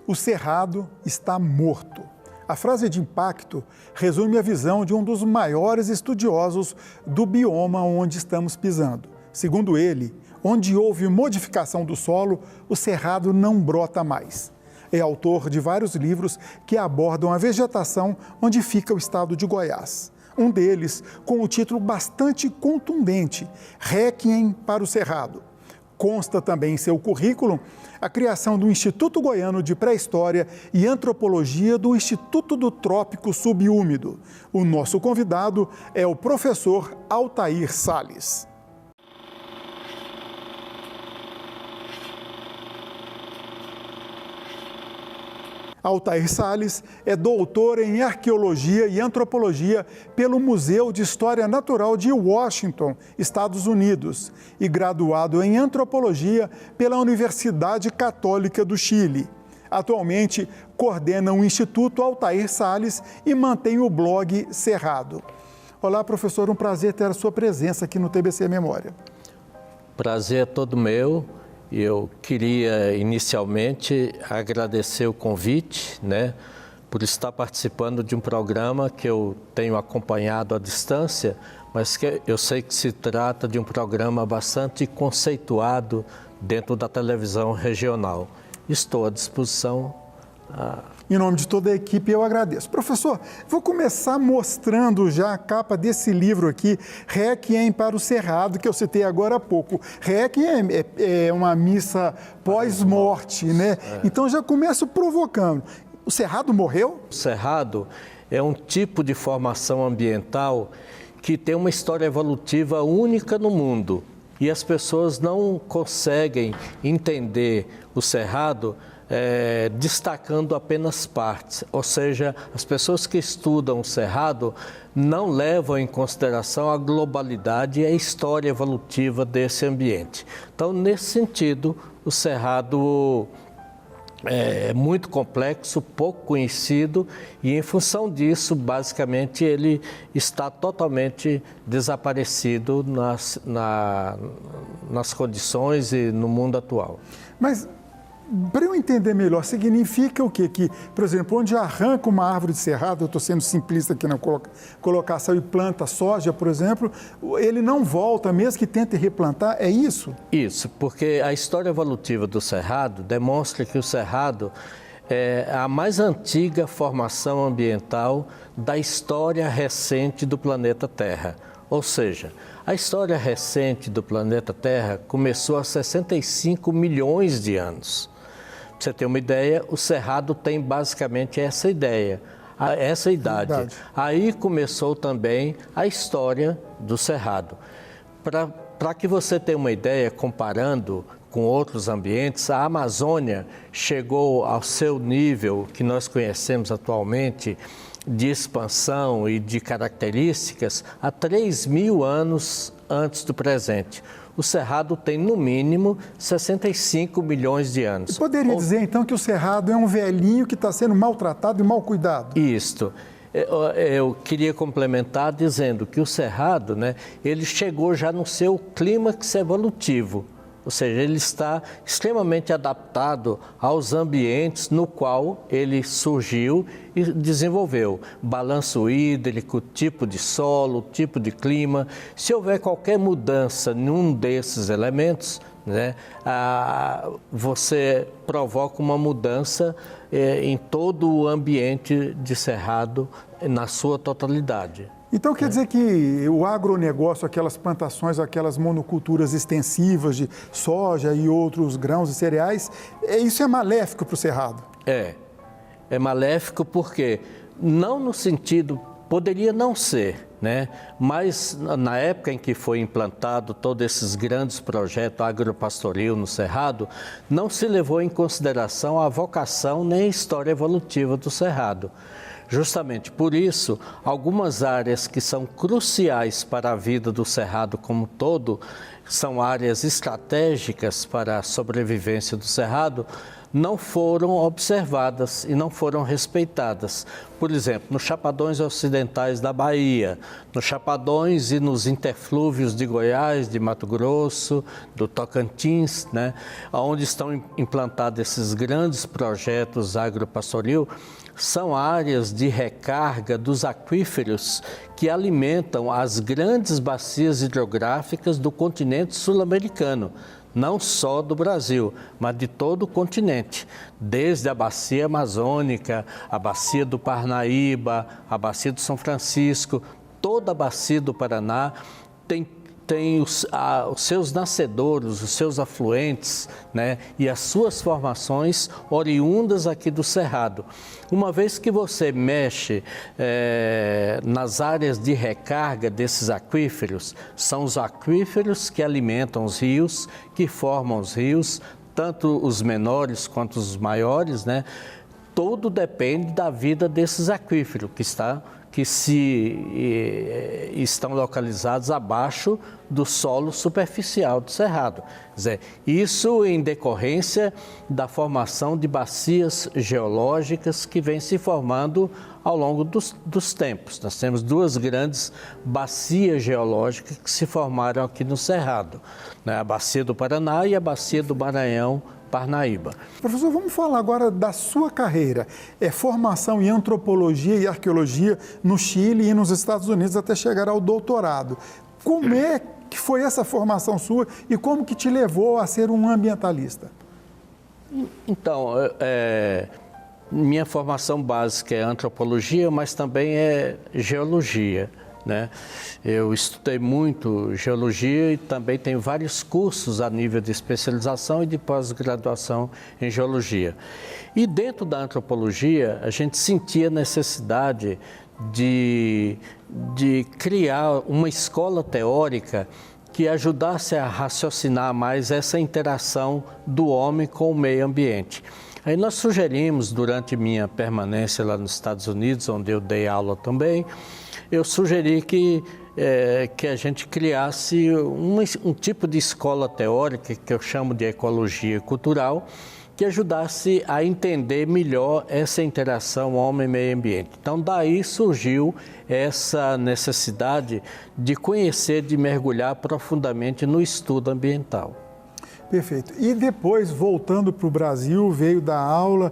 O Cerrado está morto. A frase de impacto resume a visão de um dos maiores estudiosos do bioma onde estamos pisando. Segundo ele, onde houve modificação do solo, o cerrado não brota mais. É autor de vários livros que abordam a vegetação onde fica o estado de Goiás. Um deles com o título bastante contundente, Réquiem para o Cerrado. Consta também em seu currículo a criação do Instituto Goiano de Pré-História e Antropologia do Instituto do Trópico Subúmido. O nosso convidado é o professor Altair Salles. Altair Salles é doutor em Arqueologia e Antropologia pelo Museu de História Natural de Washington, Estados Unidos, e graduado em Antropologia pela Universidade Católica do Chile. Atualmente, coordena o Instituto Altair Salles e mantém o blog Cerrado. Olá, professor, um prazer ter a sua presença aqui no TBC Memória. Prazer é todo meu. Eu queria inicialmente agradecer o convite, por estar participando de um programa que eu tenho acompanhado à distância, mas que eu sei que se trata de um programa bastante conceituado dentro da televisão regional. Estou à disposição. Em nome de toda a equipe, eu agradeço. Professor, vou começar mostrando já a capa desse livro aqui, Réquiem para o Cerrado, que eu citei agora há pouco. Réquiem é uma missa pós-morte, né? Então já começo provocando. O Cerrado morreu? O Cerrado é um tipo de formação ambiental que tem uma história evolutiva única no mundo. E as pessoas não conseguem entender o Cerrado destacando apenas partes, ou seja, as pessoas que estudam o Cerrado não levam em consideração a globalidade e a história evolutiva desse ambiente. Então, nesse sentido, o Cerrado é muito complexo, pouco conhecido e, em função disso, basicamente, ele está totalmente desaparecido nas condições e no mundo atual. Mas, para eu entender melhor, significa o quê? Que, por exemplo, onde arranca uma árvore de cerrado, eu estou sendo simplista aqui na colocação, e planta soja, por exemplo, ele não volta, mesmo que tente replantar, é isso? Isso, porque a história evolutiva do cerrado demonstra que o cerrado é a mais antiga formação ambiental da história recente do planeta Terra. Ou seja, a história recente do planeta Terra começou há 65 milhões de anos. Para você ter uma ideia, o Cerrado tem basicamente essa ideia, essa idade. Aí começou também a história do Cerrado. Para que você tenha uma ideia, comparando com outros ambientes, a Amazônia chegou ao seu nível que nós conhecemos atualmente de expansão e de características há 3.000 anos antes do presente. O Cerrado tem, no mínimo, 65 milhões de anos. Você poderia dizer, então, que o Cerrado é um velhinho que está sendo maltratado e mal cuidado? Isto. Eu queria complementar dizendo que o Cerrado, ele chegou já no seu clímax evolutivo. Ou seja, ele está extremamente adaptado aos ambientes no qual ele surgiu e desenvolveu. Balanço hídrico, tipo de solo, tipo de clima. Se houver qualquer mudança num desses elementos, você provoca uma mudança em todo o ambiente de cerrado na sua totalidade. Então quer dizer que o agronegócio, aquelas plantações, aquelas monoculturas extensivas de soja e outros grãos e cereais, isso é maléfico para o Cerrado? É maléfico porque, não no sentido, poderia não ser, mas na época em que foi implantado todos esses grandes projetos agropastoril no Cerrado, não se levou em consideração a vocação nem a história evolutiva do Cerrado. Justamente por isso, algumas áreas que são cruciais para a vida do Cerrado como um todo, são áreas estratégicas para a sobrevivência do Cerrado, não foram observadas e não foram respeitadas. Por exemplo, nos chapadões ocidentais da Bahia, nos chapadões e nos interflúvios de Goiás, de Mato Grosso, do Tocantins, né, onde estão implantados esses grandes projetos agropastoril, são áreas de recarga dos aquíferos que alimentam as grandes bacias hidrográficas do continente sul-americano, não só do Brasil, mas de todo o continente, desde a bacia amazônica, a bacia do Parnaíba, a bacia do São Francisco, toda a bacia do Paraná tem os seus nascedouros, os seus afluentes, né, e as suas formações oriundas aqui do Cerrado. Uma vez que você mexe nas áreas de recarga desses aquíferos, são os aquíferos que alimentam os rios, que formam os rios, tanto os menores quanto os maiores, né? Tudo depende da vida desses aquíferos que estão localizados abaixo do solo superficial do Cerrado. Quer dizer, isso em decorrência da formação de bacias geológicas que vem se formando ao longo dos tempos. Nós temos duas grandes bacias geológicas que se formaram aqui no Cerrado, né? A bacia do Paraná e a bacia do Maranhão, Parnaíba. Professor, vamos falar agora da sua carreira. Formação em antropologia e arqueologia no Chile e nos Estados Unidos até chegar ao doutorado. Como é que foi essa formação sua e como que te levou a ser um ambientalista? Então, minha formação básica é antropologia, mas também é geologia, né? Eu estudei muito geologia e também tenho vários cursos a nível de especialização e de pós-graduação em geologia. E dentro da antropologia, a gente sentia necessidade de criar uma escola teórica que ajudasse a raciocinar mais essa interação do homem com o meio ambiente. Aí nós sugerimos, durante minha permanência lá nos Estados Unidos, onde eu dei aula também, eu sugeri que a gente criasse um tipo de escola teórica, que eu chamo de ecologia cultural, que ajudasse a entender melhor essa interação homem-meio ambiente. Então, daí surgiu essa necessidade de conhecer, de mergulhar profundamente no estudo ambiental. Perfeito. E depois, voltando para o Brasil, veio dar aula,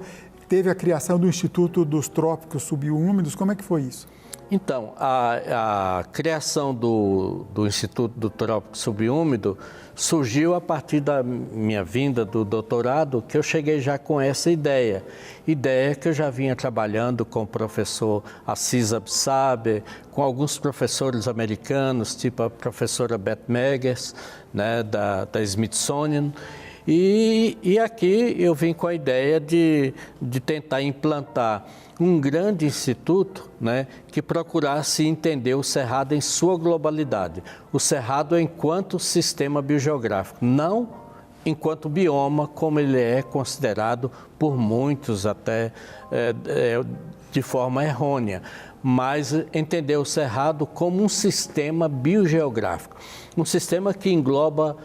teve a criação do Instituto dos Trópicos Subúmidos. Como é que foi isso? Então, a criação do Instituto do Trópico Subúmido surgiu a partir da minha vinda do doutorado, que eu cheguei já com essa ideia que eu já vinha trabalhando com o professor Assis Absaber, com alguns professores americanos, tipo a professora Beth Meggers, né, da Smithsonian. E aqui eu vim com a ideia de tentar implantar um grande instituto, né, que procurasse entender o Cerrado em sua globalidade. O Cerrado enquanto sistema biogeográfico, não enquanto bioma, como ele é considerado por muitos até de forma errônea, mas entender o Cerrado como um sistema biogeográfico, um sistema que engloba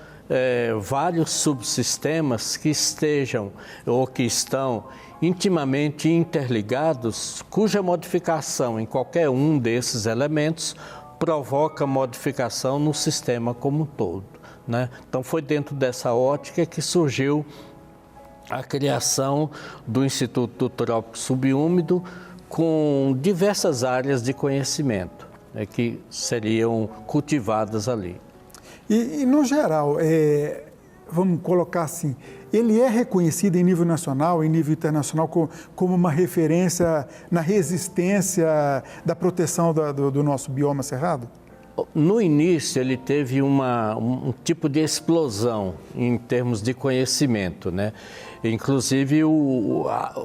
vários subsistemas que estejam ou que estão intimamente interligados, cuja modificação em qualquer um desses elementos provoca modificação no sistema como um todo, né? Então foi dentro dessa ótica que surgiu a criação do Instituto do Trópico Subúmido, com diversas áreas de conhecimento, né, que seriam cultivadas ali. E no geral, vamos colocar assim, ele é reconhecido em nível nacional, em nível internacional, como uma referência na resistência da proteção do nosso bioma cerrado? No início, ele teve um tipo de explosão em termos de conhecimento, né? Inclusive,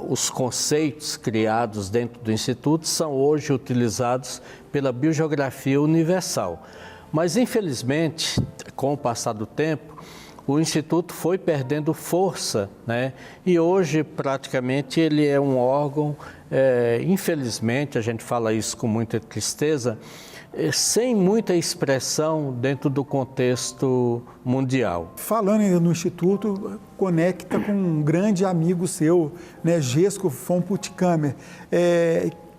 os conceitos criados dentro do Instituto são hoje utilizados pela biogeografia universal. Mas, infelizmente, com o passar do tempo, o Instituto foi perdendo força, né? E hoje, praticamente, ele é um órgão, infelizmente, a gente fala isso com muita tristeza, sem muita expressão dentro do contexto mundial. Falando ainda no Instituto, conecta com um grande amigo seu, né, Gesco von Puttkamer.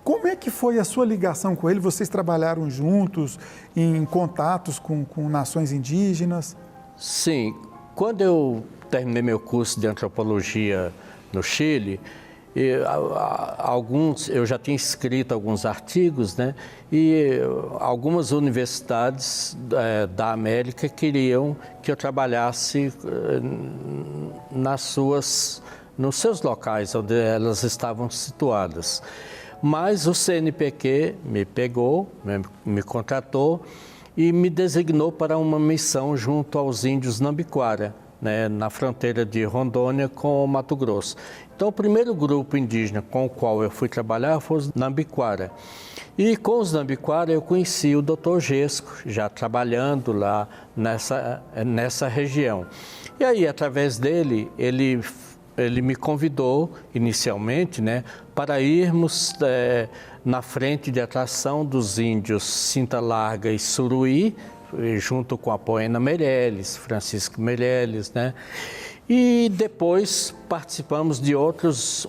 Como é que foi a sua ligação com ele? Vocês trabalharam juntos, em contatos com nações indígenas? Sim, quando eu terminei meu curso de antropologia no Chile, eu já tinha escrito alguns artigos, né? E algumas universidades da América queriam que eu trabalhasse nos seus locais onde elas estavam situadas. Mas o CNPq me pegou, me contratou e me designou para uma missão junto aos índios Nambiquara, né, na fronteira de Rondônia com o Mato Grosso. Então, o primeiro grupo indígena com o qual eu fui trabalhar foi os Nambiquara. E com os Nambiquara eu conheci o Dr. Gesco, já trabalhando lá nessa região. E aí, através dele, ele me convidou inicialmente, né, para irmos na frente de atração dos índios Cinta Larga e Suruí, junto com a Poena Meirelles, Francisco Meirelles, né? E depois participamos de outros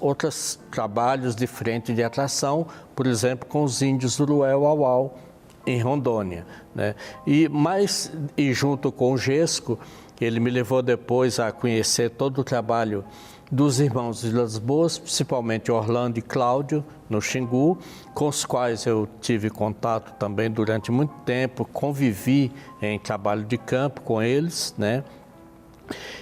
trabalhos de frente de atração, por exemplo, com os índios Uruel-Auau, em Rondônia, né? E junto com o Gesco, ele me levou depois a conhecer todo o trabalho dos irmãos Vilas Boas, principalmente Orlando e Cláudio, no Xingu, com os quais eu tive contato também durante muito tempo, convivi em trabalho de campo com eles, né?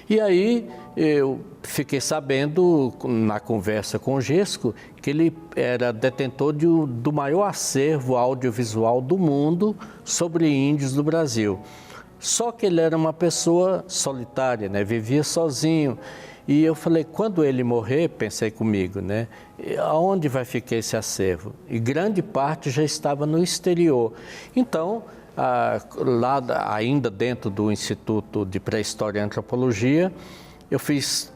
E aí eu fiquei sabendo, na conversa com o Gesco, que ele era detentor do maior acervo audiovisual do mundo sobre índios do Brasil. Só que ele era uma pessoa solitária, né? Vivia sozinho. E eu falei, quando ele morrer, pensei comigo, né? Aonde vai ficar esse acervo? E grande parte já estava no exterior. Então, lá ainda dentro do Instituto de Pré-História e Antropologia, eu fiz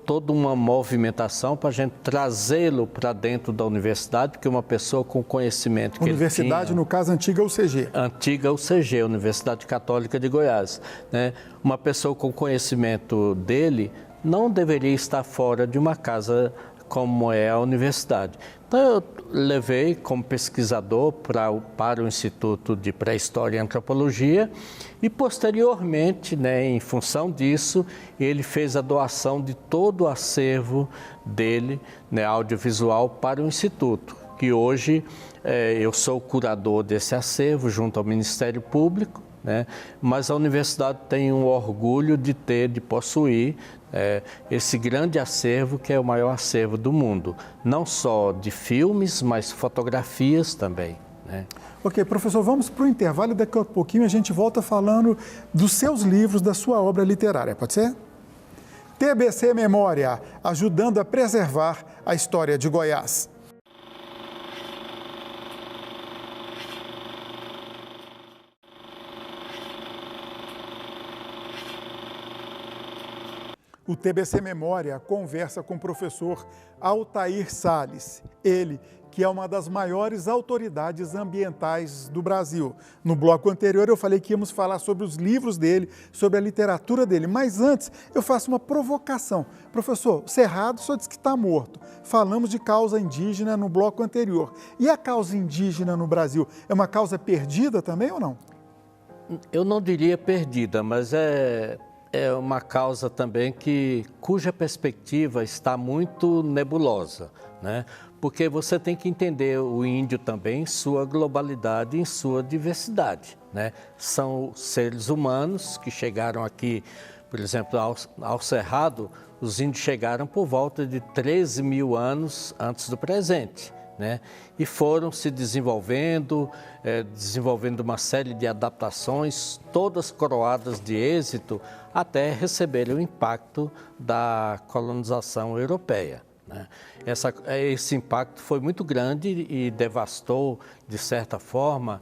toda uma movimentação para a gente trazê-lo para dentro da universidade, porque uma pessoa com conhecimento que universidade, ele tinha, no caso, antiga UCG. Antiga UCG, Universidade Católica de Goiás, né? Uma pessoa com conhecimento dele não deveria estar fora de uma casa como é a universidade. Então, eu levei como pesquisador para o Instituto de Pré-História e Antropologia e, posteriormente, né, em função disso, ele fez a doação de todo o acervo dele, né, audiovisual, para o Instituto, que hoje eu sou o curador desse acervo junto ao Ministério Público, né, mas a universidade tem um orgulho de possuir esse grande acervo, que é o maior acervo do mundo, não só de filmes, mas fotografias também, né? Ok, professor, vamos para o intervalo e daqui a pouquinho a gente volta falando dos seus livros, da sua obra literária, pode ser? TBC Memória, ajudando a preservar a história de Goiás. O TBC Memória conversa com o professor Altair Salles, ele que é uma das maiores autoridades ambientais do Brasil. No bloco anterior eu falei que íamos falar sobre os livros dele, sobre a literatura dele, mas antes eu faço uma provocação. Professor, Cerrado só diz que está morto. Falamos de causa indígena no bloco anterior. E a causa indígena no Brasil é uma causa perdida também ou não? Eu não diria perdida, mas é uma causa também cuja perspectiva está muito nebulosa, né? Porque você tem que entender o índio também em sua globalidade, em sua diversidade, né? São seres humanos que chegaram aqui, por exemplo, ao Cerrado, os índios chegaram por volta de 13 mil anos antes do presente, né? E foram se desenvolvendo uma série de adaptações, todas coroadas de êxito, até receberem o impacto da colonização europeia, né? Esse impacto foi muito grande e devastou, de certa forma,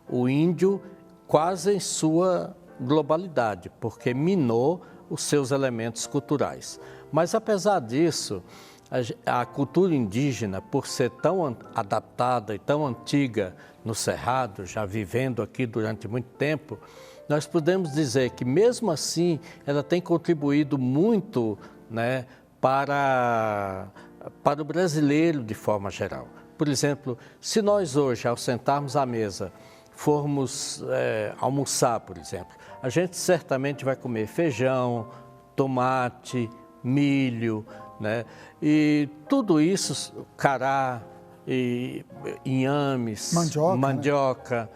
o índio quase em sua globalidade, porque minou os seus elementos culturais. Mas, apesar disso, a cultura indígena, por ser tão adaptada e tão antiga no Cerrado, já vivendo aqui durante muito tempo, nós podemos dizer que, mesmo assim, ela tem contribuído muito, né, para o brasileiro de forma geral. Por exemplo, se nós hoje, ao sentarmos à mesa, formos almoçar, por exemplo, a gente certamente vai comer feijão, tomate, milho, né? E tudo isso, cará, inhames, mandioca,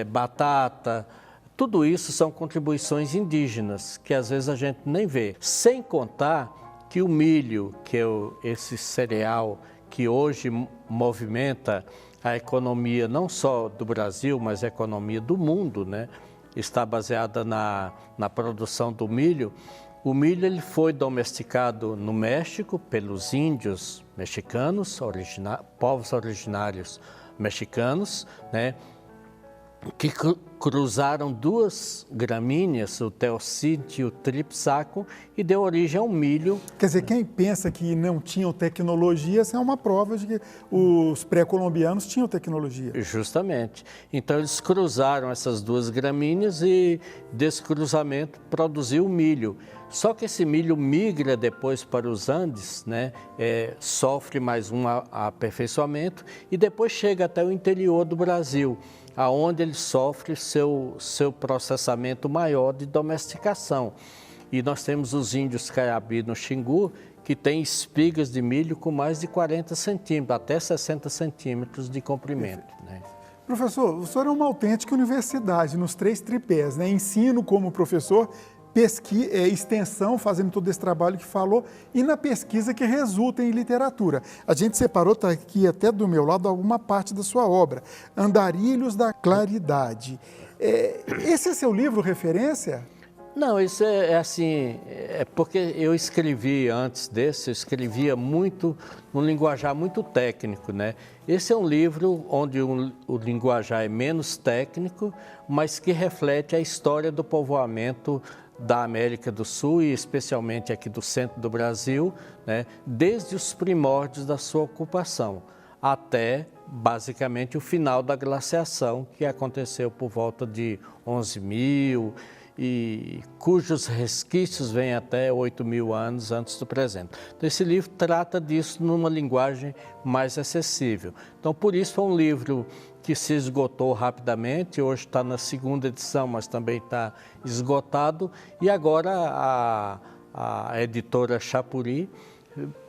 batata, tudo isso são contribuições indígenas que às vezes a gente nem vê. Sem contar que o milho, que é esse cereal que hoje movimenta a economia não só do Brasil, mas a economia do mundo, né? Está baseada na produção do milho. O milho ele foi domesticado no México pelos índios mexicanos, povos originários mexicanos, né, que cruzaram duas gramíneas, o teossinte e o tripsaco, e deu origem ao milho. Quer dizer, quem pensa que não tinham tecnologia, essa é uma prova de que os pré-colombianos tinham tecnologia. Justamente. Então, eles cruzaram essas duas gramíneas e, desse cruzamento, produziu o milho. Só que esse milho migra depois para os Andes, né? Sofre mais um aperfeiçoamento e depois chega até o interior do Brasil, aonde ele sofre seu processamento maior de domesticação. E nós temos os índios Caiabi no Xingu, que têm espigas de milho com mais de 40 centímetros, até 60 centímetros de comprimento, né? Professor, o senhor é uma autêntica universidade nos 3 tripés, né? Ensino como professor, extensão, fazendo todo esse trabalho que falou, e na pesquisa que resulta em literatura. A gente separou, está aqui até do meu lado, alguma parte da sua obra, Andarilhos da Claridade. Esse é seu livro referência? Não, isso é assim, porque eu escrevi antes desse, eu escrevia muito, num linguajar muito técnico, né? Esse é um livro onde o linguajar é menos técnico, mas que reflete a história do povoamento da América do Sul e especialmente aqui do centro do Brasil, né? Desde os primórdios da sua ocupação até, basicamente, o final da glaciação, que aconteceu por volta de 11.000, e cujos resquícios vêm até 8.000 anos antes do presente. Então, esse livro trata disso numa linguagem mais acessível. Então, por isso, foi um livro que se esgotou rapidamente, hoje está na 2ª edição, mas também está esgotado, e agora a editora Chapuri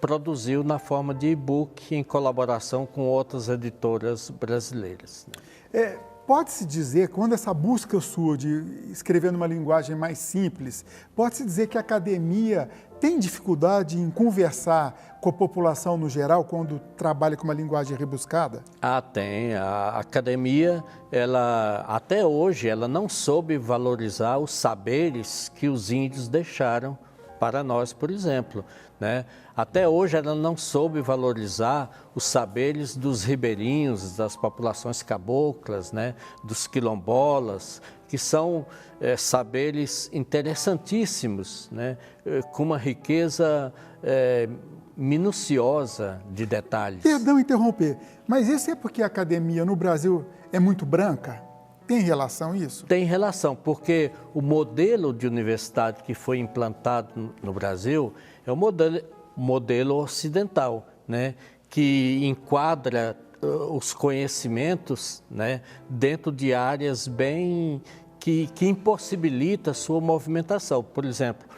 produziu na forma de e-book em colaboração com outras editoras brasileiras, né? Pode-se dizer, quando essa busca sua de escrever numa linguagem mais simples, pode-se dizer que a academia tem dificuldade em conversar com a população no geral, quando trabalha com uma linguagem rebuscada? Tem. A academia, até hoje, ela não soube valorizar os saberes que os índios deixaram para nós, por exemplo, né? Até hoje ela não soube valorizar os saberes dos ribeirinhos, das populações caboclas, né? Dos quilombolas, que são saberes interessantíssimos, né? Com uma riqueza minuciosa de detalhes. Perdão interromper, mas isso é porque a academia no Brasil é muito branca? Tem relação isso? Tem relação, porque o modelo de universidade que foi implantado no Brasil é o modelo ocidental, né? Que enquadra os conhecimentos, né? Dentro de áreas bem que impossibilita a sua movimentação. Por exemplo,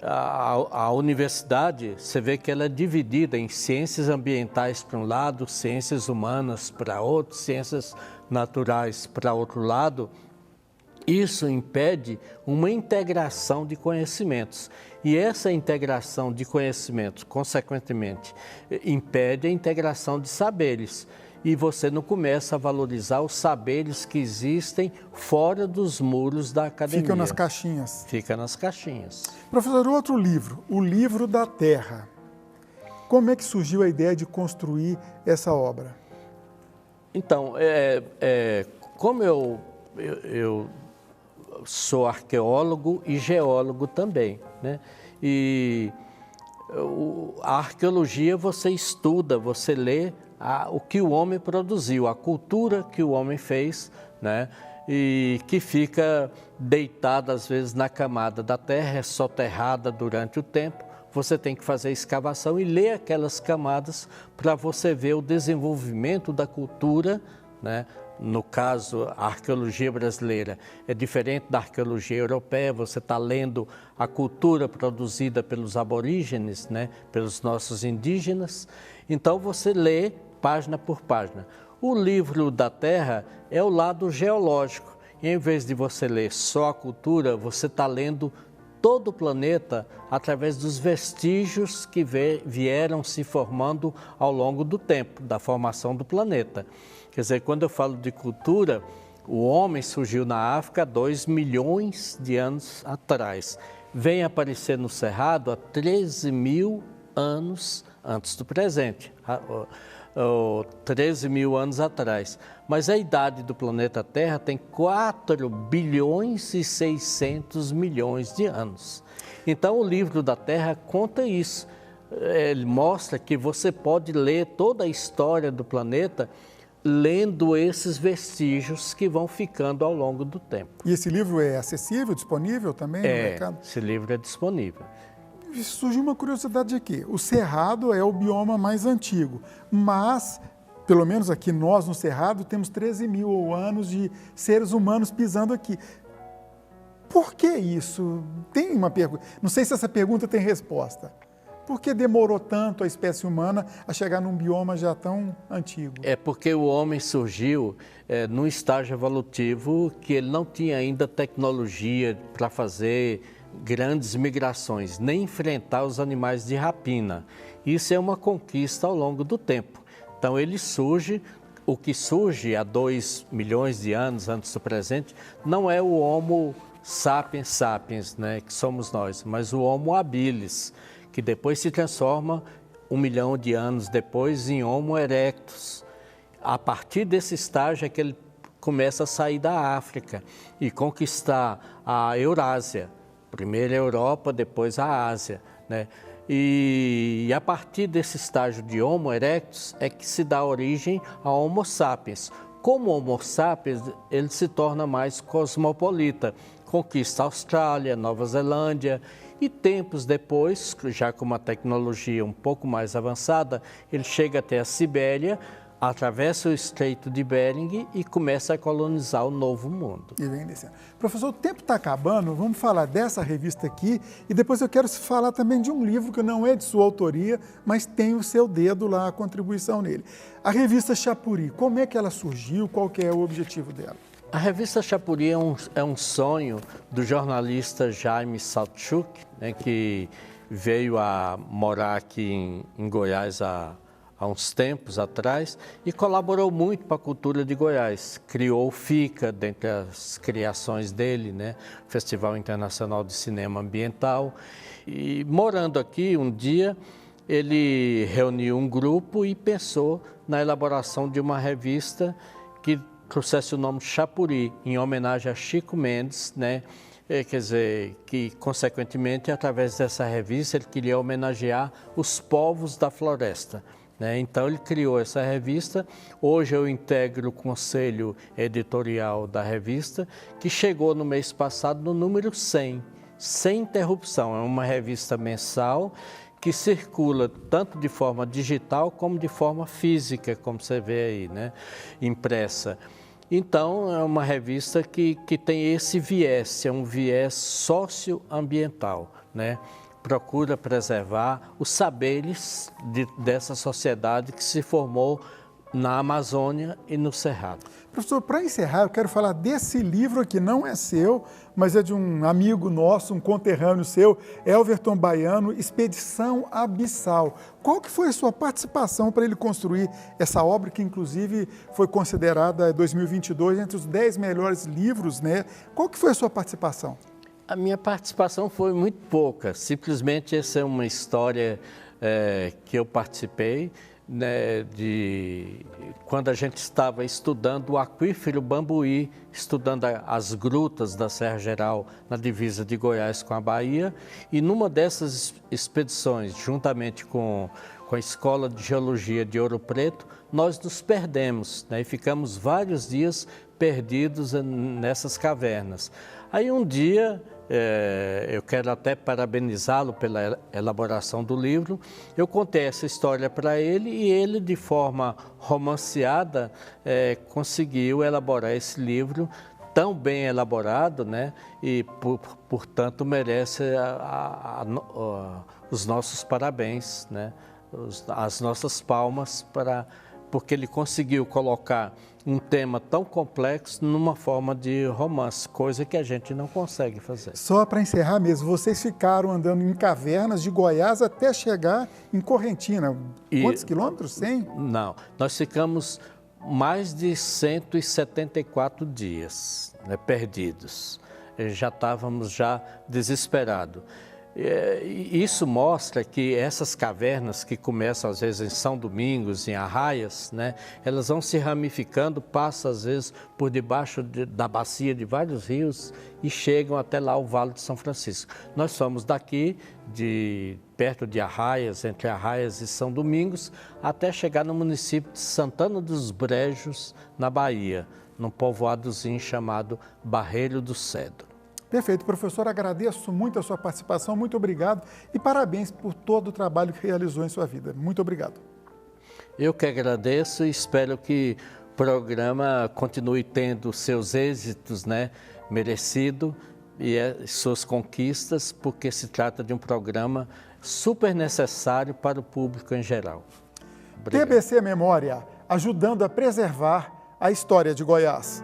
a universidade, você vê que ela é dividida em ciências ambientais para um lado, ciências humanas para outro, ciências naturais para outro lado. Isso impede uma integração de conhecimentos. E essa integração de conhecimentos, consequentemente, impede a integração de saberes. E você não começa a valorizar os saberes que existem fora dos muros da academia. Ficam nas caixinhas. Fica nas caixinhas. Professor, outro livro, O Livro da Terra. Como é que surgiu a ideia de construir essa obra? Então, como eu sou arqueólogo e geólogo também, né? E A arqueologia você estuda, você lê o que o homem produziu, a cultura que o homem fez, né? E que fica deitada às vezes na camada da terra, é soterrada durante o tempo. Você tem que fazer a escavação e ler aquelas camadas para você ver o desenvolvimento da cultura, né? No caso, a arqueologia brasileira é diferente da arqueologia europeia, você está lendo a cultura produzida pelos aborígenes, né? Pelos nossos indígenas, então você lê página por página. O livro da Terra é o lado geológico, e em vez de você ler só a cultura, você está lendo todo o planeta através dos vestígios que vieram se formando ao longo do tempo, da formação do planeta. Quer dizer, quando eu falo de cultura, o homem surgiu na África há 2 milhões de anos atrás. Vem aparecer no Cerrado há 13 mil anos antes do presente, 13 mil anos atrás. Mas a idade do planeta Terra tem 4 bilhões e 600 milhões de anos. Então, o livro da Terra conta isso. Ele mostra que você pode ler toda a história do planeta lendo esses vestígios que vão ficando ao longo do tempo. E esse livro é acessível, disponível também no mercado? Esse livro é disponível. Surgiu uma curiosidade aqui. O Cerrado é o bioma mais antigo, mas, pelo menos aqui nós no Cerrado, temos 13 mil anos de seres humanos pisando aqui. Por que isso? Tem uma pergunta. Não sei se essa pergunta tem resposta. Por que demorou tanto a espécie humana a chegar num bioma já tão antigo? É porque o homem surgiu num estágio evolutivo que ele não tinha ainda tecnologia para fazer grandes migrações, nem enfrentar os animais de rapina. Isso é uma conquista ao longo do tempo. Então ele surge, o que surge há 2 milhões de anos antes do presente, não é o Homo sapiens sapiens, né, que somos nós, mas o Homo habilis, que depois se transforma 1 milhão de anos depois em Homo erectus. A partir desse estágio é que ele começa a sair da África e conquistar a Eurásia. Primeiro a Europa, depois a Ásia, né? E a partir desse estágio de Homo erectus é que se dá origem a Homo sapiens. Como Homo sapiens, ele se torna mais cosmopolita, conquista a Austrália, Nova Zelândia, e tempos depois, já com uma tecnologia um pouco mais avançada, ele chega até a Sibéria, atravessa o Estreito de Bering e começa a colonizar o Novo Mundo. E vem descendo. Professor, o tempo está acabando, vamos falar dessa revista aqui e depois eu quero falar também de um livro que não é de sua autoria, mas tem o seu dedo lá, a contribuição nele. A revista Chapuri, como é que ela surgiu, qual que é o objetivo dela? A revista Chapuri é um sonho do jornalista Jaime Saltchuk, né, que veio a morar aqui em Goiás há uns tempos atrás e colaborou muito para a cultura de Goiás. Criou o FICA, dentre as criações dele, né, Festival Internacional de Cinema Ambiental. E morando aqui um dia, ele reuniu um grupo e pensou na elaboração de uma revista que trouxesse o nome Chapuri, em homenagem a Chico Mendes, né? Quer dizer, que consequentemente, através dessa revista, ele queria homenagear os povos da floresta, né? Então ele criou essa revista. Hoje eu integro o conselho editorial da revista, que chegou no mês passado no número 100, sem interrupção. É uma revista mensal que circula tanto de forma digital como de forma física, como você vê aí, né? Impressa. Então, é uma revista que tem esse viés, é um viés socioambiental, né? Procura preservar os saberes dessa sociedade que se formou na Amazônia e no Cerrado. Professor, para encerrar, eu quero falar desse livro que não é seu, mas é de um amigo nosso, um conterrâneo seu, Elverton Baiano, Expedição Abissal. Qual que foi a sua participação para ele construir essa obra, que inclusive foi considerada em 2022 entre os 10 melhores livros, né? Qual que foi a sua participação? A minha participação foi muito pouca, simplesmente essa é uma história que eu participei. né, quando a gente estava estudando o aquífero Bambuí, estudando as grutas da Serra Geral, na divisa de Goiás com a Bahia, e numa dessas expedições, juntamente com a Escola de Geologia de Ouro Preto, nós nos perdemos, né, e ficamos vários dias perdidos nessas cavernas. Aí um dia, eu quero até parabenizá-lo pela elaboração do livro, eu contei essa história para ele e ele, de forma romanceada, conseguiu elaborar esse livro tão bem elaborado, né? E, portanto, merece os nossos parabéns, né? As nossas palmas, porque ele conseguiu colocar um tema tão complexo numa forma de romance, coisa que a gente não consegue fazer. Só para encerrar mesmo, vocês ficaram andando em cavernas de Goiás até chegar em Correntina. Quantos quilômetros? 100? Não, nós ficamos mais de 174 dias, né, perdidos. Já estávamos desesperados. Isso mostra que essas cavernas que começam às vezes em São Domingos, em Arraias, né, elas vão se ramificando, passam às vezes por debaixo da bacia de vários rios e chegam até lá o Vale de São Francisco. Nós somos daqui, perto de Arraias, entre Arraias e São Domingos, até chegar no município de Santana dos Brejos, na Bahia, num povoadozinho chamado Barreiro do Cedro. Perfeito, professor, agradeço muito a sua participação, muito obrigado e parabéns por todo o trabalho que realizou em sua vida. Muito obrigado. Eu que agradeço e espero que o programa continue tendo seus êxitos, né, merecido e suas conquistas, porque se trata de um programa super necessário para o público em geral. Obrigado. TBC Memória, ajudando a preservar a história de Goiás.